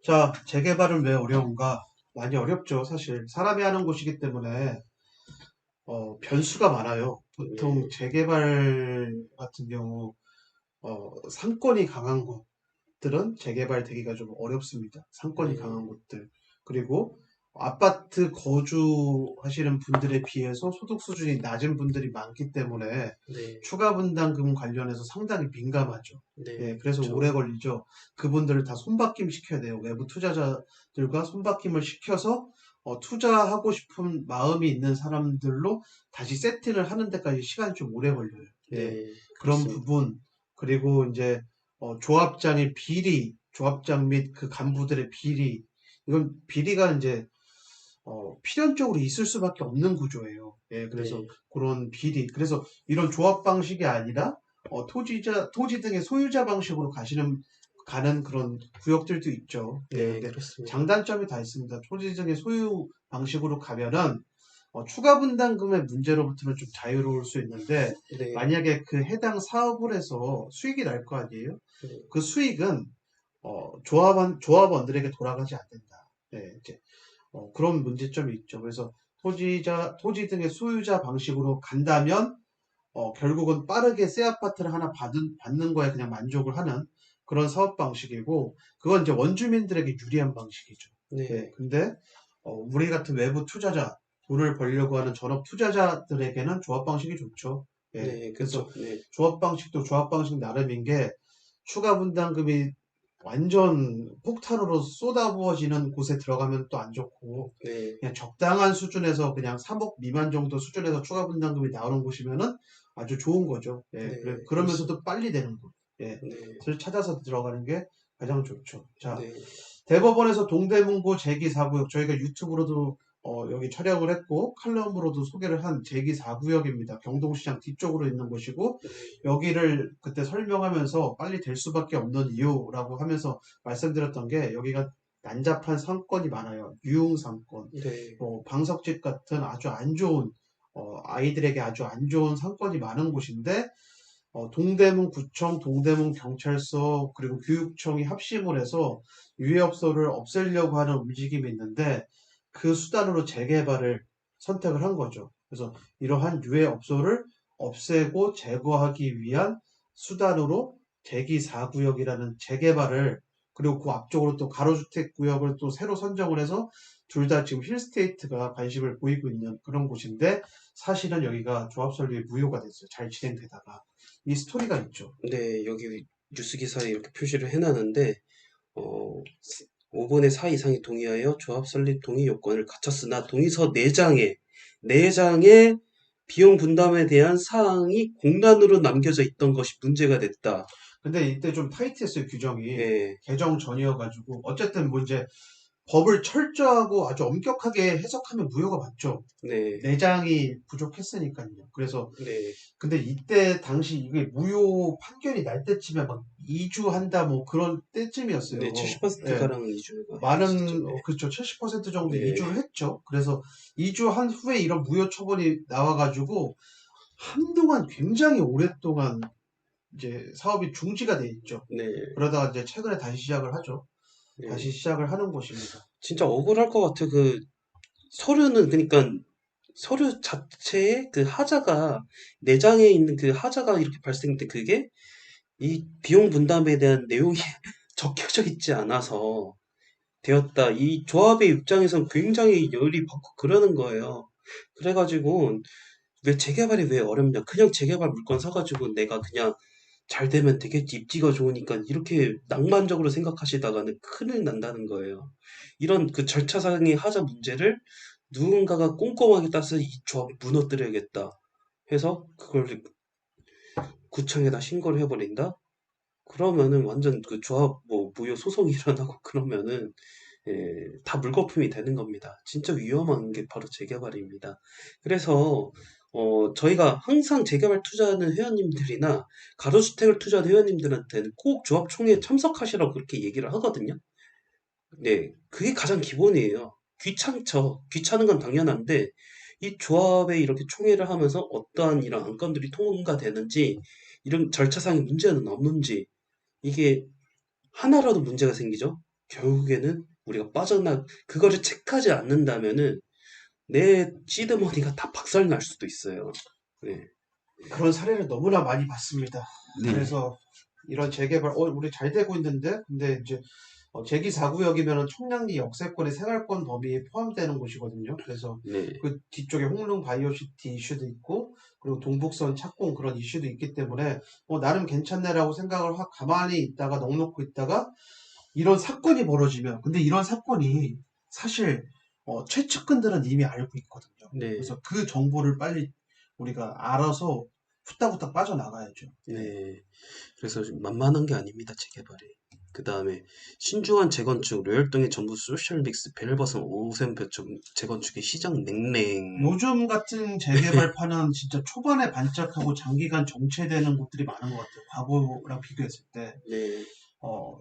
자, 재개발은 왜 어려운가? 많이 어렵죠, 사실. 사람이 하는 곳이기 때문에, 변수가 많아요. 보통 네, 재개발 같은 경우, 상권이 강한 곳들은 재개발되기가 좀 어렵습니다. 상권이 강한 네, 곳들. 그리고 아파트 거주하시는 분들에 비해서 소득 수준이 낮은 분들이 많기 때문에 네, 추가 분담금 관련해서 상당히 민감하죠. 예, 네, 그래서 오래 그쵸. 걸리죠. 그분들을 다 손바뀜 시켜야 돼요. 외부 투자자들과 손바뀜을 시켜서 투자하고 싶은 마음이 있는 사람들로 다시 세팅을 하는 데까지 시간이 좀 오래 걸려요. 예, 네, 그런 그렇습니다. 부분, 그리고 이제 조합장의 비리, 조합장 및 그 간부들의 비리, 이건 비리가 이제 필연적으로 있을 수밖에 없는 구조예요. 예, 그래서 네, 그런 비리, 그래서 이런 조합 방식이 아니라 토지 등의 소유자 방식으로 가는 그런 구역들도 있죠. 예, 네, 근데 그렇습니다. 장단점이 다 있습니다. 토지 등의 소유 방식으로 가면은 추가 분담금의 문제로부터는 좀 자유로울 수 있는데 네, 만약에 그 해당 사업을 해서 수익이 날 거 아니에요? 네, 그 수익은 조합원들에게 돌아가지 않는다. 네, 이제 그런 문제점이 있죠. 그래서 토지 등의 소유자 방식으로 간다면 결국은 빠르게 새 아파트를 하나 받는 거에 그냥 만족을 하는 그런 사업 방식이고 그건 이제 원주민들에게 유리한 방식이죠. 예, 네, 근데 우리 같은 외부 투자자 돈을 벌려고 하는 전업 투자자들에게는 조합 방식이 좋죠. 예, 네, 그래서 그쵸. 네, 조합 방식도 조합 방식 나름인 게 추가 분담금이 완전 폭탄으로 쏟아부어지는 곳에 들어가면 또 안 좋고 네, 그냥 적당한 수준에서 그냥 3억 미만 정도 수준에서 추가 분담금이 나오는 곳이면은 아주 좋은 거죠. 예, 네, 그러면서도 그렇습니다. 빨리 되는 곳. 예, 네, 를 찾아서 들어가는 게 가장 좋죠. 자, 네, 대법원에서 동대문구 제기 4구역 저희가 유튜브로도 여기 촬영을 했고 칼럼으로도 소개를 한 제기 4구역입니다. 경동시장 뒤쪽으로 있는 곳이고 네, 여기를 그때 설명하면서 빨리 될 수밖에 없는 이유라고 하면서 말씀드렸던 게 여기가 난잡한 상권이 많아요. 유흥 상권, 네, 방석집 같은 아주 안 좋은 아이들에게 아주 안 좋은 상권이 많은 곳인데 동대문 구청, 동대문 경찰서, 그리고 교육청이 합심을 해서 유해업소를 없애려고 하는 움직임이 있는데 그 수단으로 재개발을 선택을 한 거죠. 그래서 이러한 유해업소를 없애고 제거하기 위한 수단으로 대기 4구역이라는 재개발을 그리고 그 앞쪽으로 또 가로주택 구역을 또 새로 선정을 해서 둘 다 지금 힐스테이트가 관심을 보이고 있는 그런 곳인데 사실은 여기가 조합 설립이 무효가 됐어요. 잘 진행되다가. 이 스토리가 있죠. 네, 여기 뉴스 기사에 이렇게 표시를 해놨는데, 어, 5분의 4 이상이 동의하여 조합 설립 동의 요건을 갖췄으나 동의서 4장에 비용 분담에 대한 사항이 공란으로 남겨져 있던 것이 문제가 됐다. 근데 이때 좀 타이트했어요, 규정이. 예, 개정 전이어가지고. 어쨌든 뭐 이제 법을 철저하고 아주 엄격하게 해석하면 무효가 맞죠. 네, 내장이 부족했으니까요. 그래서 네, 근데 이때 당시 이게 무효 판결이 날 때쯤에 막 이주한다 뭐 그런 네, 때쯤이었어요. 예. 70%가량 이주가 했었죠. 많은 네, 그렇죠. 70% 정도 네, 이주를 했죠. 그래서 이주한 후에 이런 무효 처분이 나와가지고 한동안 굉장히 오랫동안 이제 사업이 중지가 돼 있죠. 네, 그러다가 이제 최근에 다시 시작을 하죠. 다시 네. 시작을 하는 곳입니다. 진짜 억울할 것 같아. 그 서류는 그러니까 서류 자체에 그 하자가 내장에 있는 그 하자가 이렇게 발생돼 그게 이 비용 분담에 대한 내용이 적혀져 있지 않아서 되었다. 이 조합의 입장에선 굉장히 열이 받고 그러는 거예요. 그래가지고 왜 재개발이 왜 어렵냐? 그냥 재개발 물건 사가지고 내가 그냥 잘 되면 되겠지. 입지가 좋으니까 이렇게 낭만적으로 생각하시다가는 큰일 난다는 거예요. 이런 그 절차상의 하자 문제를 누군가가 꼼꼼하게 따서 이 조합 무너뜨려야겠다 해서 그걸 구청에다 신고를 해버린다? 그러면은 완전 그 조합 뭐 무효 소송이 일어나고 그러면은 다 물거품이 되는 겁니다. 진짜 위험한 게 바로 재개발입니다. 그래서 저희가 항상 재개발 투자하는 회원님들이나 가로주택을 투자하는 회원님들한테는 꼭 조합 총회에 참석하시라고 그렇게 얘기를 하거든요. 네, 그게 가장 기본이에요. 귀찮죠. 귀찮은 건 당연한데 이 조합에 이렇게 총회를 하면서 어떠한 이런 안건들이 통과되는지 이런 절차상의 문제는 없는지 이게 하나라도 문제가 생기죠. 결국에는 우리가 그거를 체크하지 않는다면은 내 시드머니가 다 박살날 수도 있어요. 네. 그런 사례를 너무나 많이 봤습니다. 네. 그래서 이런 재개발, 우리 잘 되고 있는데, 근데 이제 제기 4구역이면은 청량리 역세권의 생활권 범위에 포함되는 곳이거든요. 그래서 네. 그 뒤쪽에 홍릉 바이오시티 이슈도 있고, 그리고 동북선 착공 그런 이슈도 있기 때문에, 나름 괜찮네라고 생각을 가만히 있다가 넋놓고 있다가, 이런 사건이 벌어지면, 근데 이런 사건이 사실, 최측근들은 이미 알고 있거든요. 네. 그래서 그 정보를 빨리 우리가 알아서 후딱후딱 빠져나가야죠. 예. 네. 그래서 좀 만만한 게 아닙니다, 재개발이. 그 다음에 신중한 재건축, 로열동의 전부 소셜믹스, 벨버선 5셈 재건축의 시장 냉랭. 요즘 같은 재개발파는 진짜 초반에 반짝하고 장기간 정체되는 곳들이 많은 것 같아요. 과거랑 비교했을 때. 네.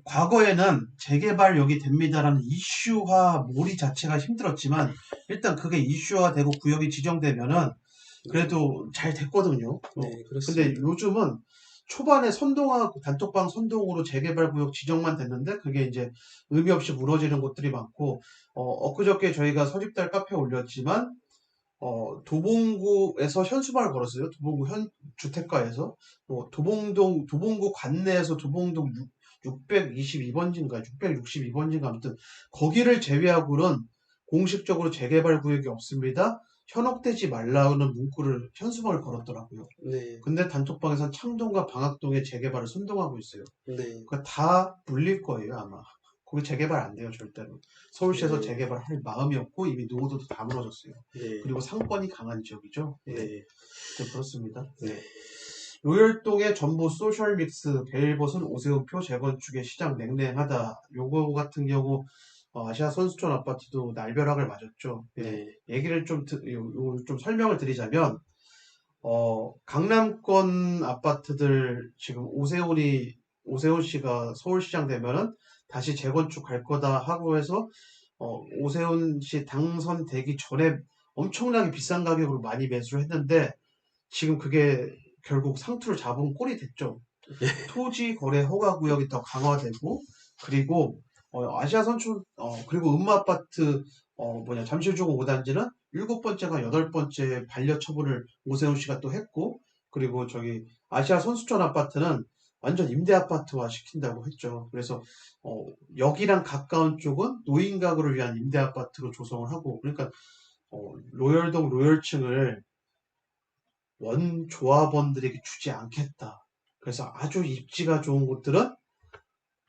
과거에는 재개발역이 됩니다라는 이슈화 몰이 자체가 힘들었지만, 일단 그게 이슈화되고 구역이 지정되면은 네. 그래도 잘 됐거든요. 네, 근데 그렇습니다. 요즘은 초반에 선동하고 단톡방 선동으로 재개발 구역 지정만 됐는데 그게 이제 의미 없이 무너지는 곳들이 많고, 엊그저께 저희가 서집달 카페에 올렸지만, 도봉구에서 현수막을 걸었어요. 도봉구 주택가에서. 도봉구 관내에서 도봉동 622번지인가, 662번지인가, 아무튼, 거기를 제외하고는 공식적으로 재개발 구역이 없습니다. 현혹되지 말라는 문구를, 현수막을 걸었더라고요. 네. 근데 단톡방에선 창동과 방학동의 재개발을 선동하고 있어요. 네. 그거 다 물릴 거예요, 아마. 거기 재개발 안 돼요, 절대로. 서울시에서 네. 재개발할 마음이 없고 이미 노후도도 다 무너졌어요. 네. 그리고 상권이 강한 지역이죠. 예, 네. 좀 그렇습니다. 네. 예. 로열동의 전부 소셜믹스, 베일벗은 오세훈표 재건축의 시장 냉랭하다. 요거 같은 경우 아시아 선수촌 아파트도 날벼락을 맞았죠. 예. 네. 얘기를 좀 설명을 드리자면, 강남권 아파트들 지금 오세훈 씨가 서울시장 되면은 다시 재건축 할 거다 하고 해서, 오세훈 씨 당선되기 전에 엄청나게 비싼 가격으로 많이 매수를 했는데, 지금 그게 결국 상투를 잡은 꼴이 됐죠. 토지 거래 허가 구역이 더 강화되고, 그리고 아시아 선촌, 그리고 음마아파트, 잠실주공 5단지는 일곱 번째가 여덟 번째 반려 처분을 오세훈 씨가 또 했고, 그리고 저기 아시아 선수촌 아파트는 완전 임대 아파트화 시킨다고 했죠. 그래서 여기랑 가까운 쪽은 노인 가구를 위한 임대 아파트로 조성을 하고, 그러니까 로열동 로열층을 원 조합원들에게 주지 않겠다. 그래서 아주 입지가 좋은 곳들은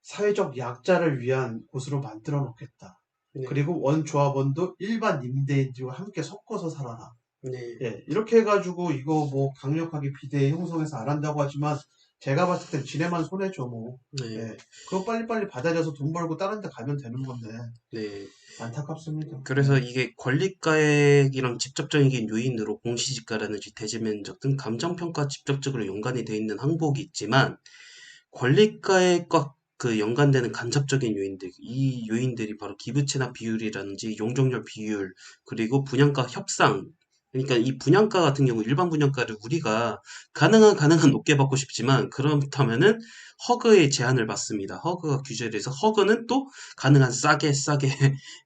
사회적 약자를 위한 곳으로 만들어 놓겠다. 네. 그리고 원 조합원도 일반 임대인들과 함께 섞어서 살아라. 네. 예, 이렇게 해가지고 이거 뭐 강력하게 비대위 형성해서 안 한다고 하지만 제가 봤을 땐 지네만 손해죠, 뭐. 네. 예, 그거 빨리빨리 받아줘서 돈 벌고 다른 데 가면 되는 건데 네. 안타깝습니다. 그래서 예. 이게 권리가액이랑 직접적인 요인으로 공시지가라든지 대지면적 등 감정평가 직접적으로 연관이 돼 있는 항목이 있지만 권리가액과 그 연관되는 간접적인 요인들, 이 요인들이 바로 기부채납 비율이라든지 용적률 비율, 그리고 분양가 협상. 그러니까 이 분양가 같은 경우 일반 분양가를 우리가 가능한 높게 받고 싶지만 그렇다면은 허그의 제한을 받습니다. 허그가 규제를 해서 허그는 또 가능한 싸게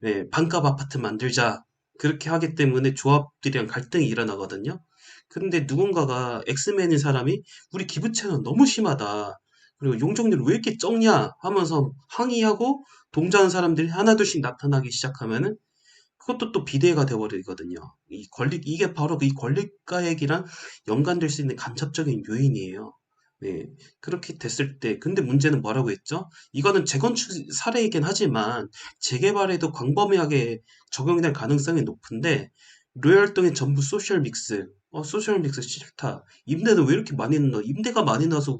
네, 반값 아파트 만들자. 그렇게 하기 때문에 조합들이랑 갈등이 일어나거든요. 근데 누군가가 엑스맨인 사람이 우리 기부채는 너무 심하다. 그리고 용적률 왜 이렇게 적냐 하면서 항의하고 동조하는 사람들이 하나둘씩 나타나기 시작하면은 그것도 또 비대가 되어버리거든요. 이게 바로 이 권리가액이랑 연관될 수 있는 간접적인 요인이에요. 네. 그렇게 됐을 때, 근데 문제는 뭐라고 했죠? 이거는 재건축 사례이긴 하지만 재개발에도 광범위하게 적용될 가능성이 높은데, 로열동의 전부 소셜 믹스. 소셜 믹스 싫다. 임대는 왜 이렇게 많이 넣어? 임대가 많이 나서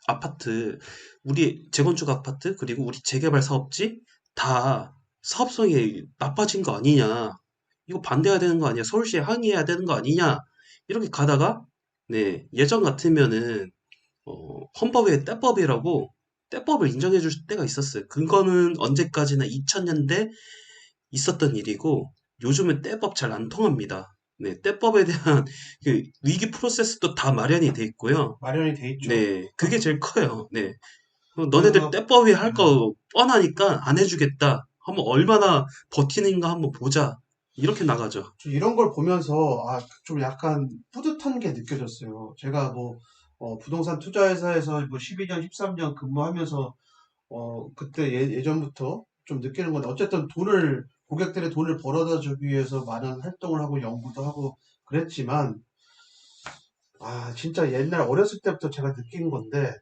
아파트, 우리 재건축 아파트, 그리고 우리 재개발 사업지 다 사업성이 나빠진 거 아니냐. 이거 반대해야 되는 거 아니야. 서울시에 항의해야 되는 거 아니냐. 이렇게 가다가, 네, 예전 같으면은, 헌법의 때법을 인정해 줄 때가 있었어요. 그거는 언제까지나 2000년대 있었던 일이고, 요즘은 때법 잘 안 통합니다. 네, 때법에 대한 그 위기 프로세스도 다 마련이 돼 있고요. 마련이 돼 있죠. 네, 그게 제일 커요. 네, 너네들 그래서 떼법이 할 아, 거 뻔하니까 안 해주겠다. 한번 얼마나 버티는가 한번 보자. 이렇게 나가죠. 저 이런 걸 보면서 좀 약간 뿌듯한 게 느껴졌어요. 제가 뭐 부동산 투자회사에서 뭐 12년, 13년 근무하면서 그때 예전부터 좀 느끼는 건 어쨌든 고객들의 돈을 벌어다 주기 위해서 많은 활동을 하고 연구도 하고 그랬지만, 진짜 옛날 어렸을 때부터 제가 느낀 건데,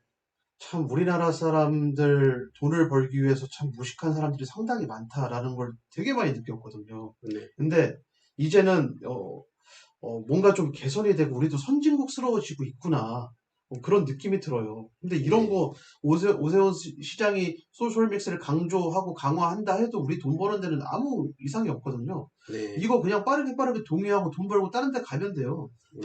참 우리나라 사람들 돈을 벌기 위해서 참 무식한 사람들이 상당히 많다라는 걸 되게 많이 느꼈거든요. 네, 근데 이제는 뭔가 좀 개선이 되고 우리도 선진국스러워지고 있구나. 그런 느낌이 들어요. 근데 이런 네, 거 오세훈 시장이 소셜 믹스를 강조하고 강화한다 해도 우리 돈 버는 데는 아무 이상이 없거든요. 네, 이거 그냥 빠르게 빠르게 동의하고 돈 벌고 다른 데 가면 돼요. 네,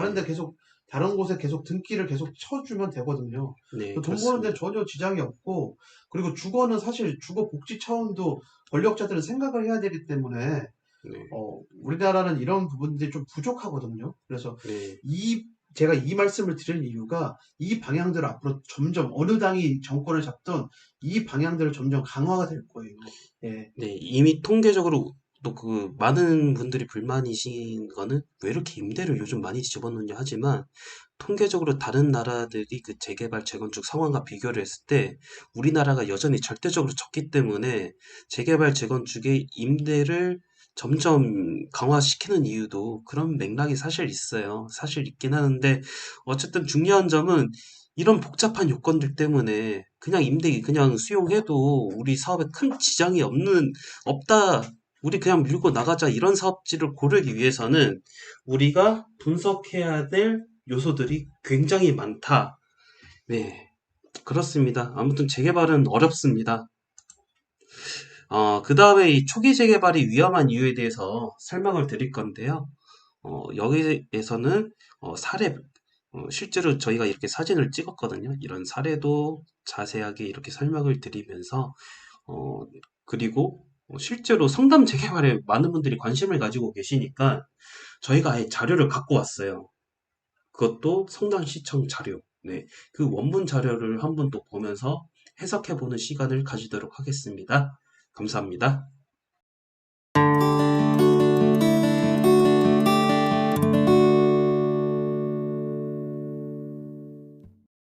다른 곳에 계속 등기를 계속 쳐주면 되거든요. 네, 돈 버는 데 그렇습니다. 전혀 지장이 없고, 그리고 주거는 사실 주거 복지 차원도 권력자들은 생각을 해야 되기 때문에 네, 우리나라는 이런 부분들이 좀 부족하거든요. 그래서 네. 제가 이 말씀을 드린 이유가 이 방향들을 앞으로 점점 어느 당이 정권을 잡던 이 방향들을 점점 강화가 될 거예요. 예. 네, 이미 통계적으로 또 그 많은 분들이 불만이신 거는 왜 이렇게 임대를 요즘 많이 집어넣냐 하지만 통계적으로 다른 나라들이 그 재개발, 재건축 상황과 비교를 했을 때 우리나라가 여전히 절대적으로 적기 때문에 재개발, 재건축의 임대를 점점 강화시키는 이유도 그런 맥락이 사실 있어요. 사실 있긴 하는데 어쨌든 중요한 점은 이런 복잡한 요건들 때문에 그냥 임대 그냥 수용해도 우리 사업에 큰 지장이 없다. 우리 그냥 밀고 나가자 이런 사업지를 고르기 위해서는 우리가 분석해야 될 요소들이 굉장히 많다. 네, 그렇습니다. 아무튼 재개발은 어렵습니다. 그 다음에 이 초기 재개발이 위험한 이유에 대해서 설명을 드릴 건데요. 여기에서는 사례, 실제로 저희가 이렇게 사진을 찍었거든요. 이런 사례도 자세하게 이렇게 설명을 드리면서, 어, 그리고 실제로 성남 재개발에 많은 분들이 관심을 가지고 계시니까 저희가 아예 자료를 갖고 왔어요. 그것도 성남시청 자료. 네, 그 원문 자료를 한번 또 보면서 해석해보는 시간을 가지도록 하겠습니다. 감사합니다.